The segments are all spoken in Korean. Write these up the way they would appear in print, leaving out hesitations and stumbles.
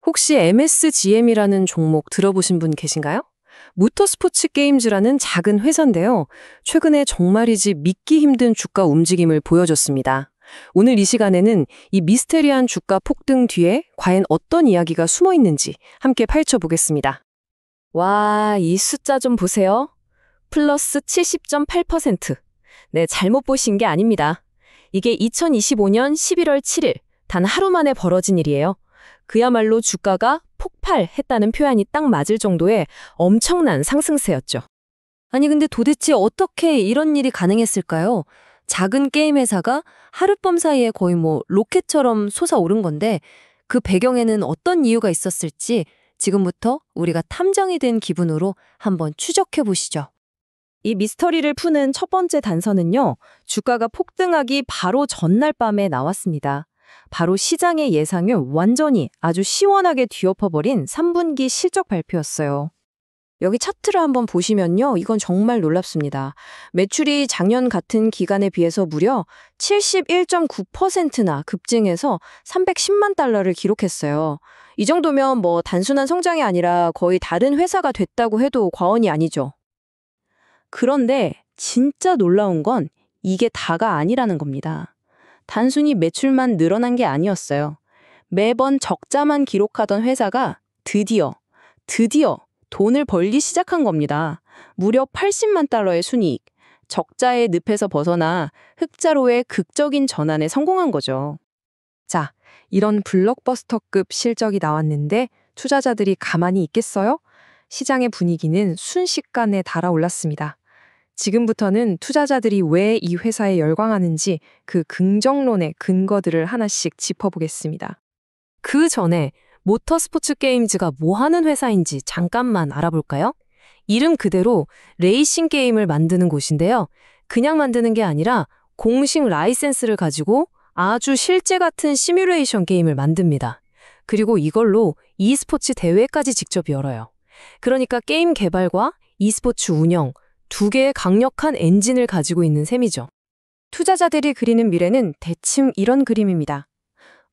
혹시 MSGM이라는 종목 들어보신 분 계신가요? 모터스포츠 게임즈라는 작은 회사인데요. 최근에 정말이지 믿기 힘든 주가 움직임을 보여줬습니다. 오늘 이 시간에는 이 미스테리한 주가 폭등 뒤에 과연 어떤 이야기가 숨어 있는지 함께 파헤쳐 보겠습니다. 와, 이 숫자 좀 보세요. 플러스 70.8%. 네, 잘못 보신 게 아닙니다. 이게 2025년 11월 7일, 단 하루 만에 벌어진 일이에요. 그야말로 주가가 폭발했다는 표현이 딱 맞을 정도의 엄청난 상승세였죠. 아니 근데 도대체 어떻게 이런 일이 가능했을까요? 작은 게임 회사가 하룻밤 사이에 거의 로켓처럼 솟아오른 건데 그 배경에는 어떤 이유가 있었을지 지금부터 우리가 탐정이 된 기분으로 한번 추적해 보시죠. 이 미스터리를 푸는 첫 번째 단서는요, 주가가 폭등하기 바로 전날 밤에 나왔습니다. 바로 시장의 예상을 완전히 아주 시원하게 뒤엎어버린 3분기 실적 발표였어요. 여기 차트를 한번 보시면요, 이건 정말 놀랍습니다. 매출이 작년 같은 기간에 비해서 무려 71.9%나 급증해서 310만 달러를 기록했어요. 이 정도면 단순한 성장이 아니라 거의 다른 회사가 됐다고 해도 과언이 아니죠. 그런데 진짜 놀라운 건 이게 다가 아니라는 겁니다. 단순히 매출만 늘어난 게 아니었어요. 매번 적자만 기록하던 회사가 드디어 돈을 벌기 시작한 겁니다. 무려 80만 달러의 순이익, 적자의 늪에서 벗어나 흑자로의 극적인 전환에 성공한 거죠. 자, 이런 블록버스터급 실적이 나왔는데 투자자들이 가만히 있겠어요? 시장의 분위기는 순식간에 달아올랐습니다. 지금부터는 투자자들이 왜 이 회사에 열광하는지 그 긍정론의 근거들을 하나씩 짚어보겠습니다. 그 전에 모터스포츠 게임즈가 뭐 하는 회사인지 잠깐만 알아볼까요? 이름 그대로 레이싱 게임을 만드는 곳인데요. 그냥 만드는 게 아니라 공식 라이센스를 가지고 아주 실제 같은 시뮬레이션 게임을 만듭니다. 그리고 이걸로 e스포츠 대회까지 직접 열어요. 그러니까 게임 개발과 e스포츠 운영, 두 개의 강력한 엔진을 가지고 있는 셈이죠. 투자자들이 그리는 미래는 대충 이런 그림입니다.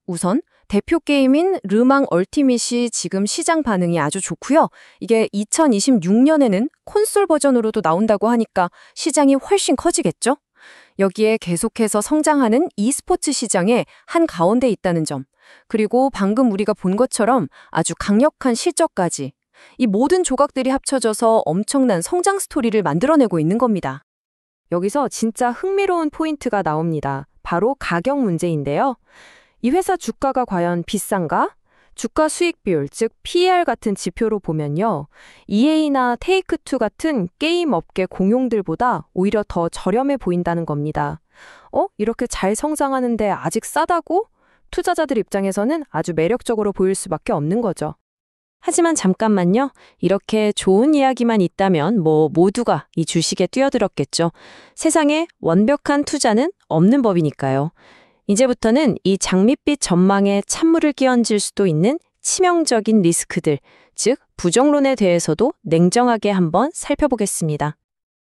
우선 대표 게임인 르망 얼티밋이 지금 시장 반응이 아주 좋고요. 이게 2026년에는 콘솔 버전으로도 나온다고 하니까 시장이 훨씬 커지겠죠? 여기에 계속해서 성장하는 e스포츠 시장의 한가운데 있다는 점, 그리고 방금 우리가 본 것처럼 아주 강력한 실적까지, 이 모든 조각들이 합쳐져서 엄청난 성장 스토리를 만들어내고 있는 겁니다. 여기서 진짜 흥미로운 포인트가 나옵니다. 바로 가격 문제인데요. 이 회사 주가가 과연 비싼가? 주가 수익 비율, 즉 PER 같은 지표로 보면요, EA나 테이크투 같은 게임 업계 공룡들보다 오히려 더 저렴해 보인다는 겁니다. 이렇게 잘 성장하는데 아직 싸다고? 투자자들 입장에서는 아주 매력적으로 보일 수밖에 없는 거죠. 하지만 잠깐만요. 이렇게 좋은 이야기만 있다면 모두가 이 주식에 뛰어들었겠죠. 세상에 완벽한 투자는 없는 법이니까요. 이제부터는 이 장밋빛 전망에 찬물을 끼얹을 수도 있는 치명적인 리스크들, 즉 부정론에 대해서도 냉정하게 한번 살펴보겠습니다.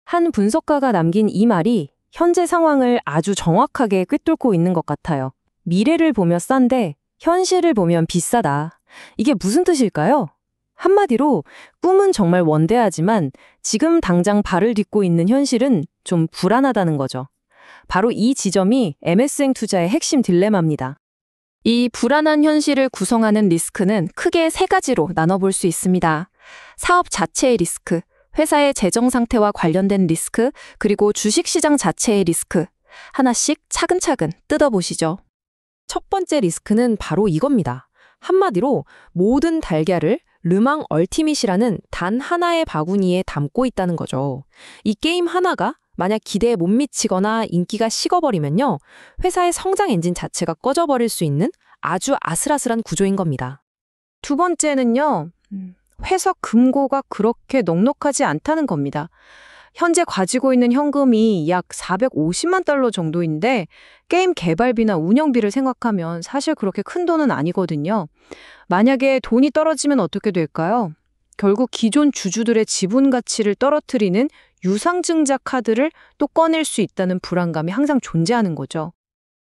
한 분석가가 남긴 이 말이 현재 상황을 아주 정확하게 꿰뚫고 있는 것 같아요. 미래를 보며 싼데 현실을 보면 비싸다. 이게 무슨 뜻일까요? 한마디로 꿈은 정말 원대하지만 지금 당장 발을 딛고 있는 현실은 좀 불안하다는 거죠. 바로 이 지점이 MS행 투자의 핵심 딜레마입니다. 이 불안한 현실을 구성하는 리스크는 크게 세 가지로 나눠볼 수 있습니다. 사업 자체의 리스크, 회사의 재정 상태와 관련된 리스크, 그리고 주식시장 자체의 리스크. 하나씩 차근차근 뜯어보시죠. 첫 번째 리스크는 바로 이겁니다. 한마디로 모든 달걀을 르망 얼티밋이라는 단 하나의 바구니에 담고 있다는 거죠. 이 게임 하나가 만약 기대에 못 미치거나 인기가 식어버리면요, 회사의 성장 엔진 자체가 꺼져버릴 수 있는 아주 아슬아슬한 구조인 겁니다. 두 번째는요, 회사 금고가 그렇게 넉넉하지 않다는 겁니다. 현재 가지고 있는 현금이 약 450만 달러 정도인데 게임 개발비나 운영비를 생각하면 사실 그렇게 큰 돈은 아니거든요. 만약에 돈이 떨어지면 어떻게 될까요? 결국 기존 주주들의 지분 가치를 떨어뜨리는 유상증자 카드를 또 꺼낼 수 있다는 불안감이 항상 존재하는 거죠.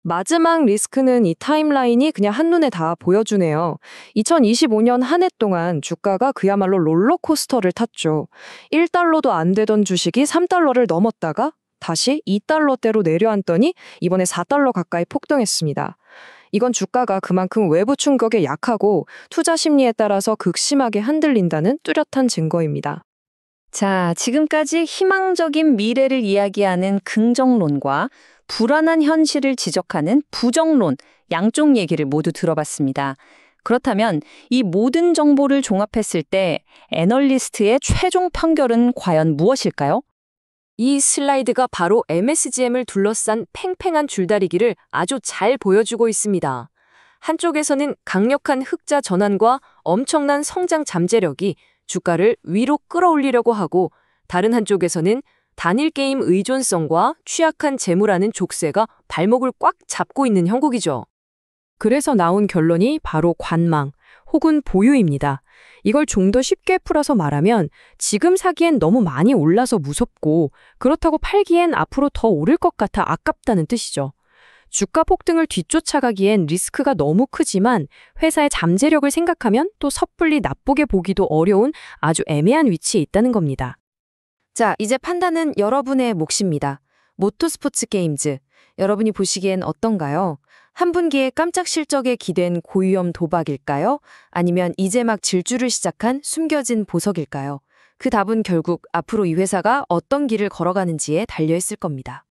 마지막 리스크는 이 타임라인이 그냥 한눈에 다 보여주네요. 2025년 한 해 동안 주가가 그야말로 롤러코스터를 탔죠. 1달러도 안 되던 주식이 3달러를 넘었다가 다시 2달러대로 내려앉더니 이번에 4달러 가까이 폭등했습니다. 이건 주가가 그만큼 외부 충격에 약하고 투자 심리에 따라서 극심하게 흔들린다는 뚜렷한 증거입니다. 자, 지금까지 희망적인 미래를 이야기하는 긍정론과 불안한 현실을 지적하는 부정론, 양쪽 얘기를 모두 들어봤습니다. 그렇다면 이 모든 정보를 종합했을 때 애널리스트의 최종 판결은 과연 무엇일까요? 이 슬라이드가 바로 MSGM을 둘러싼 팽팽한 줄다리기를 아주 잘 보여주고 있습니다. 한쪽에서는 강력한 흑자 전환과 엄청난 성장 잠재력이 주가를 위로 끌어올리려고 하고, 다른 한쪽에서는 단일 게임 의존성과 취약한 재무라는 족쇄가 발목을 꽉 잡고 있는 형국이죠. 그래서 나온 결론이 바로 관망 혹은 보유입니다. 이걸 좀 더 쉽게 풀어서 말하면 지금 사기엔 너무 많이 올라서 무섭고, 그렇다고 팔기엔 앞으로 더 오를 것 같아 아깝다는 뜻이죠. 주가 폭등을 뒤쫓아가기엔 리스크가 너무 크지만 회사의 잠재력을 생각하면 또 섣불리 나쁘게 보기도 어려운 아주 애매한 위치에 있다는 겁니다. 자, 이제 판단은 여러분의 몫입니다. 모토스포츠 게임즈, 여러분이 보시기엔 어떤가요? 한 분기의 깜짝 실적에 기댄 고위험 도박일까요? 아니면 이제 막 질주를 시작한 숨겨진 보석일까요? 그 답은 결국 앞으로 이 회사가 어떤 길을 걸어가는지에 달려있을 겁니다.